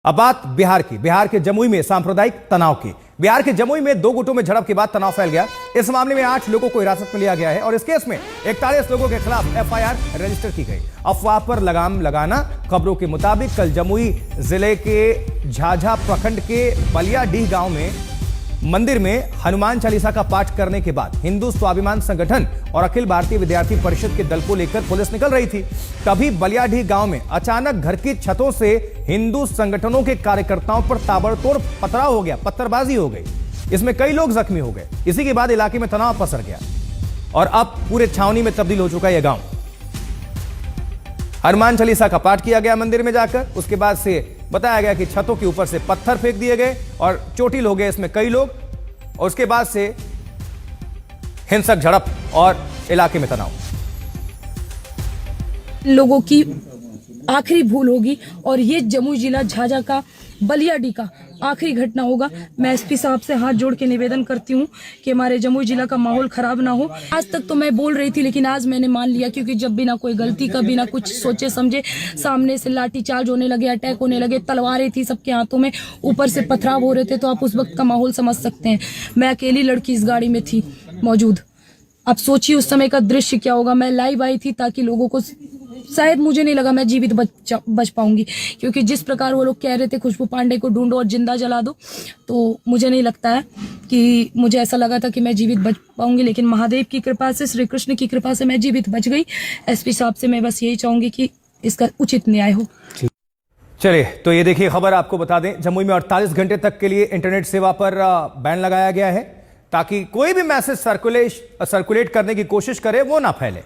अब बात बिहार के जमुई में सांप्रदायिक तनाव की। बिहार के जमुई में दो गुटों में झड़प के बाद तनाव फैल गया। इस मामले में 8 लोगों को हिरासत में लिया गया है और इस केस में 41 लोगों के खिलाफ एफआईआर रजिस्टर की गई। अफवाह पर लगाम लगाना। खबरों के मुताबिक कल जमुई जिले के झाझा प्रखंड के बलियाडीह गांव में मंदिर में हनुमान चालीसा का पाठ करने के बाद हिंदू स्वाभिमान संगठन और अखिल भारतीय विद्यार्थी परिषद के दल को लेकर पुलिस निकल रही थी। तभी बलियाडीह गांव में अचानक घर की छतों से हिंदू संगठनों के कार्यकर्ताओं पर ताबड़तोड़ पथराव हो गया, पत्थरबाजी हो गई। इसमें कई लोग जख्मी हो गए। इसी के बाद इलाके में तनाव पसर गया और अब पूरे छावनी में तब्दील हो चुका यह गांव। हनुमान चालीसा का पाठ किया गया मंदिर में जाकर। उसके बाद से बताया गया कि छतों के ऊपर से पत्थर फेंक दिए गए और चोटिल हो गए इसमें कई लोग। और उसके बाद से हिंसक झड़प और इलाके में तनाव। लोगों की आखिरी भूल होगी और ये जमुई जिला झाझा का बलियाडीह का आखिरी घटना होगा। मैं एसपी साहब से हाथ जोड़ के निवेदन करती हूँ कि हमारे जमुई जिला का माहौल खराब ना हो। आज तक तो मैं बोल रही थी लेकिन आज मैंने मान लिया, क्योंकि जब बिना कोई गलती का बिना कुछ सोचे समझे सामने से लाठीचार्ज होने लगे, अटैक होने लगे, तलवारें थी सबके हाथों में, ऊपर से पथराव हो रहे थे, तो आप उस वक्त का माहौल समझ सकते हैं। मैं अकेली लड़की इस गाड़ी में थी मौजूद। अब सोचिए उस समय का दृश्य क्या होगा। मैं लाइव आई थी ताकि लोगों को, शायद मुझे नहीं लगा मैं जीवित बच पाऊंगी, क्योंकि जिस प्रकार वो लोग कह रहे थे खुशबू पांडे को ढूंढो और जिंदा जला दो, तो मुझे नहीं लगता है कि मुझे ऐसा लगा था कि मैं जीवित बच पाऊंगी। लेकिन महादेव की कृपा से, श्री कृष्ण की कृपा से मैं जीवित बच गई। एसपी साहब से मैं बस यही चाहूंगी कि इसका उचित न्याय हो। चलिए, तो ये देखिए खबर आपको बता दें, जमुई में 48 घंटे तक के लिए इंटरनेट सेवा पर बैन लगाया गया है ताकि कोई भी मैसेज सर्कुलेट करने की कोशिश करे वो ना फैले,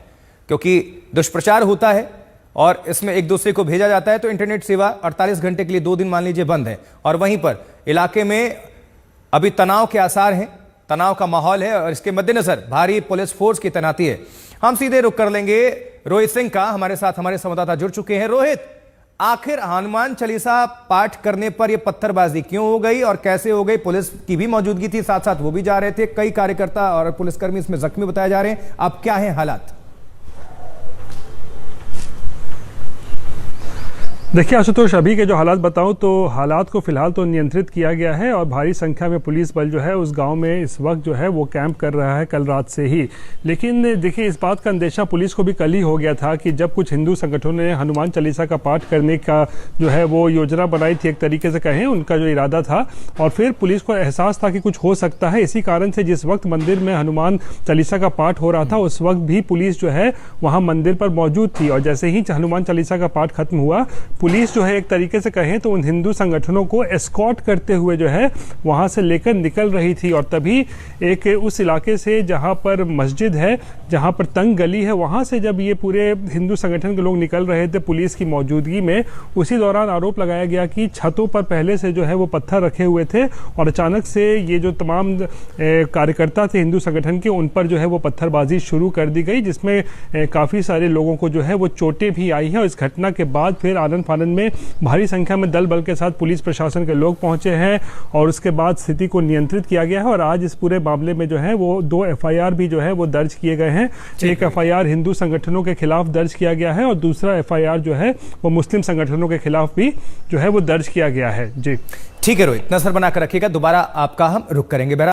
क्योंकि दुष्प्रचार होता है और इसमें एक दूसरे को भेजा जाता है। तो इंटरनेट सेवा 48 घंटे के लिए 2 दिन मान लीजिए बंद है। और वहीं पर इलाके में अभी तनाव के आसार हैं, तनाव का माहौल है और इसके मद्देनजर भारी पुलिस फोर्स की तैनाती है। हम सीधे रुख कर लेंगे रोहित सिंह का। हमारे साथ हमारे संवाददाता जुड़ चुके हैं। रोहित, आखिर हनुमान चालीसा पाठ करने पर यह पत्थरबाजी क्यों हो गई और कैसे हो गई? पुलिस की भी मौजूदगी थी, साथ साथ वो भी जा रहे थे। कई कार्यकर्ता और पुलिसकर्मी इसमें जख्मी बताए जा रहे हैं। अब क्या है हालात? देखिए आशुतोष, अभी के जो हालात बताऊं तो हालात को फिलहाल तो नियंत्रित किया गया है और भारी संख्या में पुलिस बल जो है उस गांव में इस वक्त जो है वो कैंप कर रहा है कल रात से ही। लेकिन देखिए, इस बात का अंदेशा पुलिस को भी कल ही हो गया था कि जब कुछ हिंदू संगठनों ने हनुमान चालीसा का पाठ करने का जो है वो योजना बनाई थी, एक तरीके से कहें उनका जो इरादा था, और फिर पुलिस को एहसास था कि कुछ हो सकता है। इसी कारण से जिस वक्त मंदिर में हनुमान चालीसा का पाठ हो रहा था उस वक्त भी पुलिस जो है वहाँ मंदिर पर मौजूद थी। और जैसे ही हनुमान चालीसा का पाठ खत्म हुआ, पुलिस जो है एक तरीके से कहें तो उन हिंदू संगठनों को एस्कॉर्ट करते हुए जो है वहां से लेकर निकल रही थी। और तभी एक उस इलाके से जहां पर मस्जिद है, जहां पर तंग गली है, वहां से जब ये पूरे हिंदू संगठन के लोग निकल रहे थे पुलिस की मौजूदगी में, उसी दौरान आरोप लगाया गया कि छतों पर पहले से जो है वो पत्थर रखे हुए थे और अचानक से ये जो तमाम कार्यकर्ता थे हिंदू संगठन के, उन पर जो है वो पत्थरबाजी शुरू कर दी गई, जिसमें काफी सारे लोगों को जो है वो चोटें भी आई हैं। और इस घटना के बाद फिर आनन फानन में भारी संख्या में दल बल के साथ पुलिस प्रशासन के लोग पहुंचे हैं और उसके बाद स्थिति को नियंत्रित किया गया है। और आज इस पूरे मामले में जो है वो 2 एफआईआर भी जो है वो दर्ज किए गए हैं। एक एफआईआर हिंदू संगठनों के खिलाफ दर्ज किया गया है और दूसरा एफआईआर जो है वो मुस्लिम संगठनों के खिलाफ भी जो है वो दर्ज किया गया है। जी ठीक है रोहित, नजर बनाकर रखिएगा। दोबारा आपका हम रुख करेंगे।